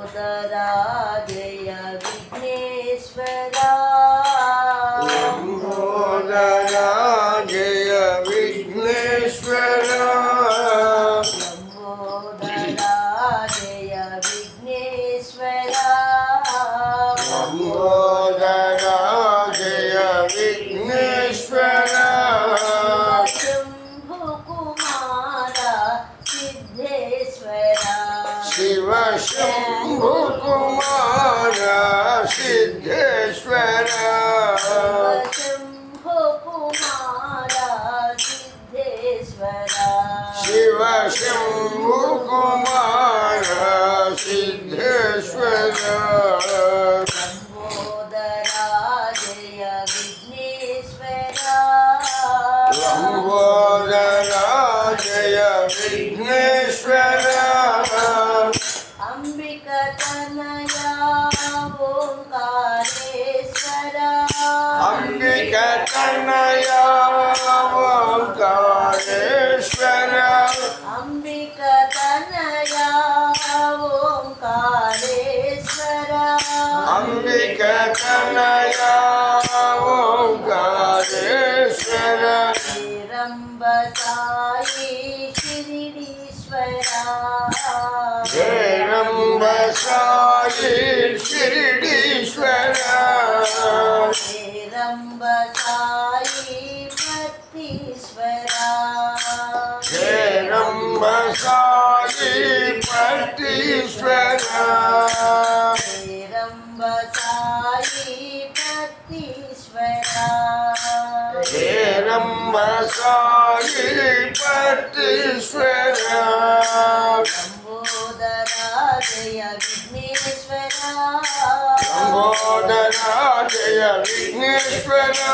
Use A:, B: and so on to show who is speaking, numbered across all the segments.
A: लंबोदरा जय विघ्नेश्वरा
B: लंबोदरा जय विघ्नेश्वरा
A: लंबोदरा जय विघ्नेश्वरा
B: लंबोदरा जय विघ्नेश्वरा
A: शंभु कुमारा सिद्धेश्वरा
B: शिव शंभु कुमारा सिद्धेश्वरा
A: शंभु कुमारा सिद्धेश्वरा
B: शिव शंभु कुमारा सिद्धेश्वरा
A: लंबोदरा जय विघ्नेश्वरा
B: लंबोदरा जय विघ्नेश्वरा
A: अंबिकतनया ओंकारेश्वरा
B: अंबिकतनया ओंकारेश्वरा
A: अंबिकतनया ओंकारेश्वरा
B: अंबिकतनया ओंकारेश्वरा
A: श्रीरंब साई शिरीडीश्वरा
B: हेरंब साई शिरडीश्वरा
A: श्रीरंब साई पत्तीश्वरा
B: हेरंब साई पट्टीश्वरा
A: श्रीरंब साई पत्तीश्वरा
B: हेरंब साई पट्टीश्वरा
A: लंबोदरा जय विघ्नेश्वरा
B: लंबोदरा जय विघ्नेश्वरा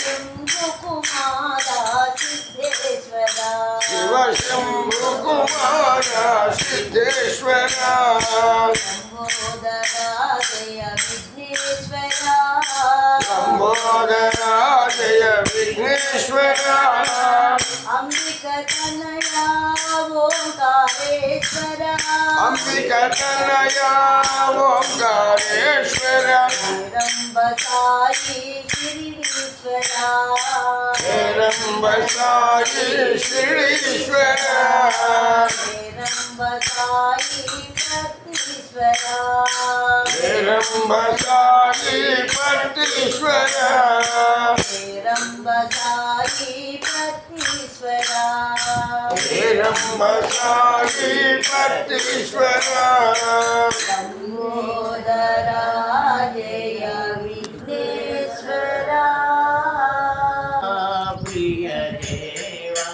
A: शंभु कुमारा सिद्धेश्वरा
B: शिव शंभु कुमारा सिद्धेश्वरा
A: लंबोदरा जय विघ्नेश्वरा
B: लंबोदरा जय विघ्नेश्वरा
A: अंबिकतनया ओंकारेश्वरा
B: अंबिकतनया ओंकारेश्वरा
A: श्रीरंब साई शिरीडीश्वरा
B: हेरंब साई शिरडीश्वरा
A: श्रीरंब साई पत्तीश्वरा
B: हेरंब साई पट्टीश्वरा
A: श्रीरंब साई पत्तीश्वरा
B: हेरंब साई पट्टीश्वरा
A: लंबोदरा जय विघ्नेश्वरा
C: प्रिय देवा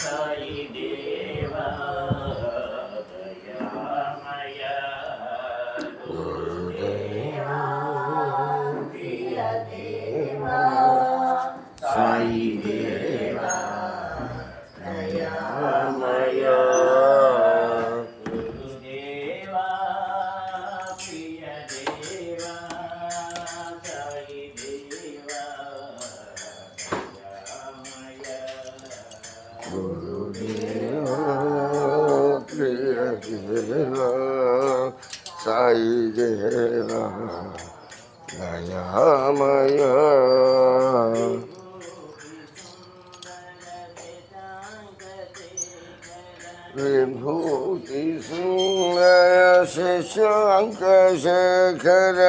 C: साई देवा दयामय गुरुदेवा
A: प्रिय देवा
C: साई देवा दयामय गुरुदेवा प्रिय देवा साई देवा दयामय
B: गुरुदेवा प्रिय देवा साई देवा दयामय विभूति सुंदर शशांक शेखर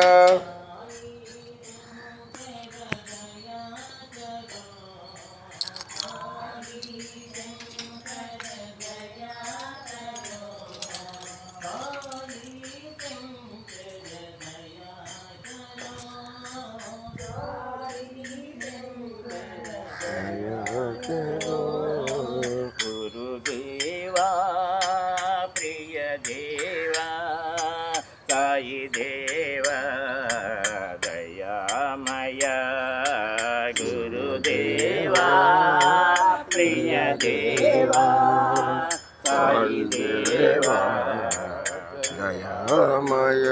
C: गुरुदेवा प्रिय देवा साई देवा दयामय गुरुदेवा प्रिय देवा साई देवा
B: दयामय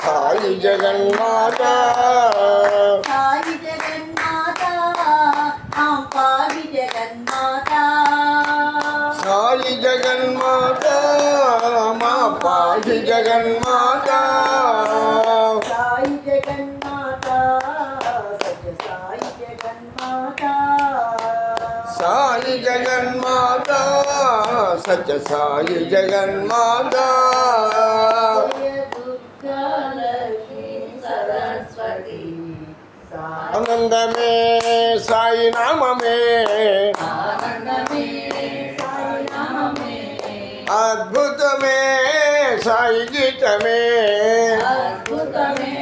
B: సాయి జగన్మాత
A: సాయి జగన్మాత పావి జగన్మాత
B: సాయి జగన్మాత మా పాహి జగన్మాత
A: సాయి జగన్మాత సత్య సాయి జగన్మాత
B: సాయి జగన్మాత సత్య సాయి జగన్మాత
A: జయ దుర్గా లక్ష్మీ సరస్వతి
B: ఆనందమే సాయి నామమే
A: ఆనందమే సాయి నామమే
B: అద్భుతమే సాయి గీతమే
A: అద్భుతమే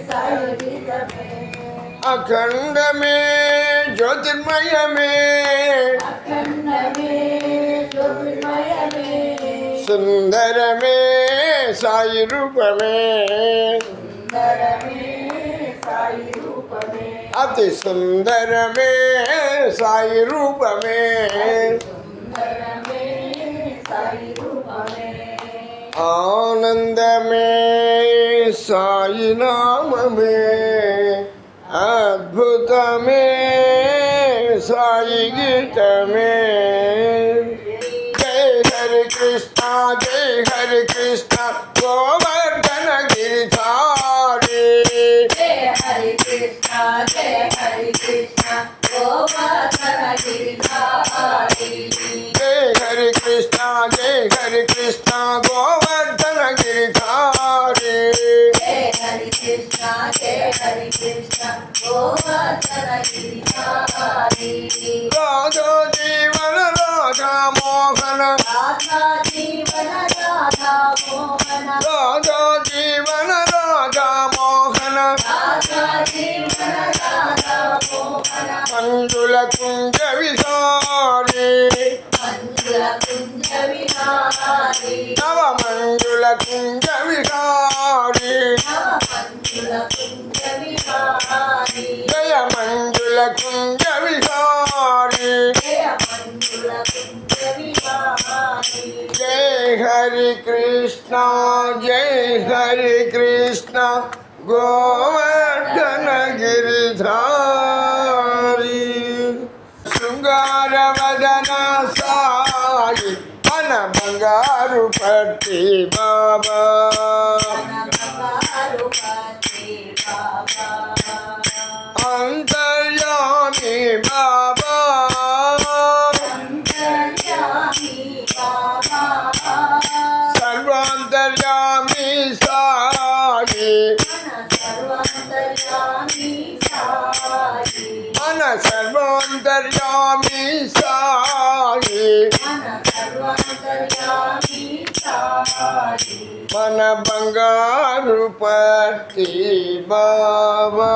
A: సాయి గీతమే
B: అఖండమే జ్యోతిర్మయమే
A: అఖండమే జ్యోతిర్మయమే
B: సుందరమే సాయి రూపమే
A: సుందరమే సాయి రూపమే
B: అతి సుందరమే సాయి రూపమే
A: సుందరమే సాయి రూపమే
B: ఆనందమే సాయి నామమే అద్భుతమే సాయి గీతమే జై హరి కృష్ణ జై హరి కృష్ణ గోవర్ధన గిరిధారి
A: జయ హరి కృష్ణ జయ హరి కృష్ణ గోవర్ధన గిరిధారి
B: జై హరి కృష్ణ జై హరి కృష్ణ గోవర్ధన గిరిధారి
A: జయ హరి కృష్ణ జయ హరి కృష్ణ గోవర్ధన గిరిధారి
B: రాధా జీవన రాధా మోహన
A: రాధా జీవన రాధా మోహన
B: రాధా జీవన రాధా మోహన
A: రాధా జీవన రాధా మోహన
B: మంజుల కుంజ విహారి
A: మంజుల కుంజ విహారి
B: నవ మంజుల కుంజ విహారి
A: నవ మంజుల కుంజ విహారి
B: జయ మంజుల కుంజ విహారి
A: జయ మంజుల కుంజ విహారి
B: జై హరి కృష్ణ జై హరి కృష్ణ గోవర్ధన గిరిధారి శృంగార వదన సాయి మన బంగారు పట్టి బాబా
A: బంగారు పతి బాబా
B: అంతర్యామి బాబా
A: అంతర్యామి బాబా
B: సర్వాంతర్యామి సాయి
A: మన
B: మన
A: సర్వాంతర్యామి సాయి
B: సర్వాంతర్యామి సాయి
A: మన సర్వాంతర్యామి సాయి
B: మన బంగారు పట్టి బాబా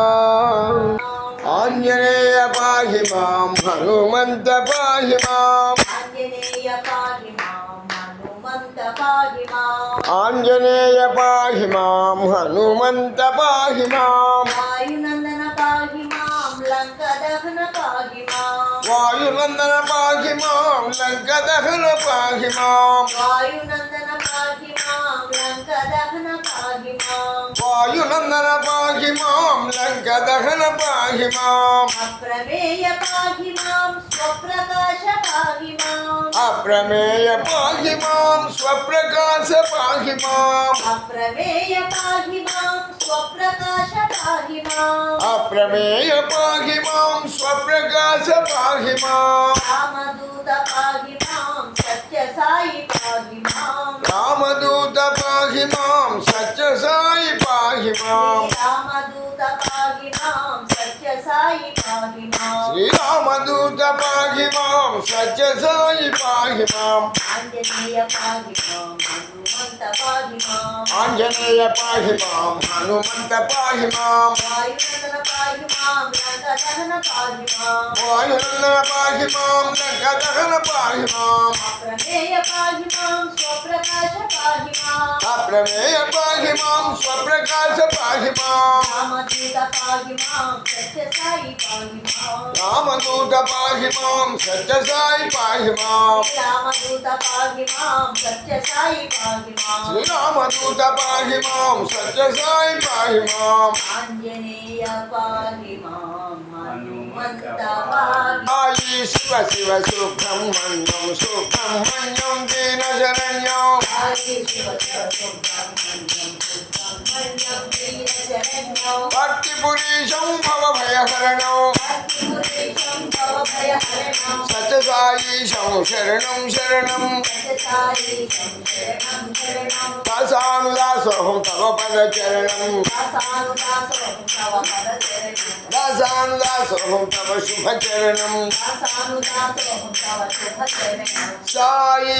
B: ఆంజనేయ పాహి మాం హనుమంత పాహి మాం
A: ఆంజనేయ పాహి మాం హనుమంత పాహి మాం
B: ఆంజనేయ పాహి మాం హనుమంత పాహి మాం
A: వాయునందన పాహి మాం లంక దహన పాహి మాం
B: వాయునందన పాహి మాం లంక దహన పాహి మాం
A: వాయునందన పాహి మాం లంక దహన పాహి మాం
B: వాయునందన పాహి మాం లంక దహన పాహి మాం
A: అప్రమేయ పాహి మాం స్వప్రకాశ పాహి మాం
B: అప్రమేయ పాహి మాం స్వప్రకాశ పాహి మాం
A: అప్రమేయ పాహి మాం స్వప్రకాశ పాహి మాం
B: అప్రమేయ పాహి మాం స్వప్రకాశ పాహి మాం
A: రామదూత పాహి మాం సత్య సాయి పాహి మాం
B: రామదూత పాహి మాం సత్య సాయి పాహి మాం
A: రామదూత పాహి మాం సత్య సాయి పాహి మాం
B: శ్రీరామదూత పాహి మాం సత్య సాయి పాహి మాం
A: ఆంజనేయ పాహి మాం హనుమంత పాహి మాం
B: ఆంజనేయ పాహి మాం హనుమంత పాహి మాం
A: వాయునందన పాహి మాం లంక దహన పాహి మాం
B: వాయునందన పాహి మాం లంక దహన పాహి మాం
A: అప్రమేయ పాహి మాం స్వప్రకాశ పాహి మాం
B: ప్రమేయ పాహి మాం స్వప్రకాశ పాహి మాం
A: రామదూత పాహి మాం సత్య సాయి పాహి మాం
B: రామదూత పాహి మాం సత్య సాయి పాహి మాం
A: రామదూత పాహి మాం సత్య సాయి పాహి మాం
B: శ్రీరామదూత పాహి మాం సత్య సాయి పాహి మాం
A: ఆంజనేయ పాహి మాం హనుమంత పాహి
B: సాయి శివ శివ సుబ్రహ్మణ్యం సుబ్రహ్మణ్యం దీన శరణ్యం
A: సాయి శివ శివ సుబ్రహ్మణ్యం సుబ్రహ్మణ్యం దీన శరణ్యం
B: భక్తి పురీశం భవ భయహరణం
A: భక్తిపురీశం భవ భయహరణం
B: సత్య సాయీశం శరణం శరణం
A: సత్య సాయీశం శరణం శరణం
B: దాసానుదాసోహం తవ పద చరణం
A: దాసానుదాసోహం తవ పద చరణం
B: దాసానుదాసోహం తవ శుభ చరణం
A: దాసానుదాసోహం తవ శుభ చరణం
B: సాయి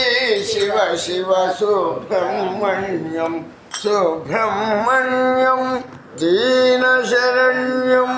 B: శివ శివ సుబ్రహ్మణ్యం సుబ్రహ్మణ్యం దీన శరణ్యం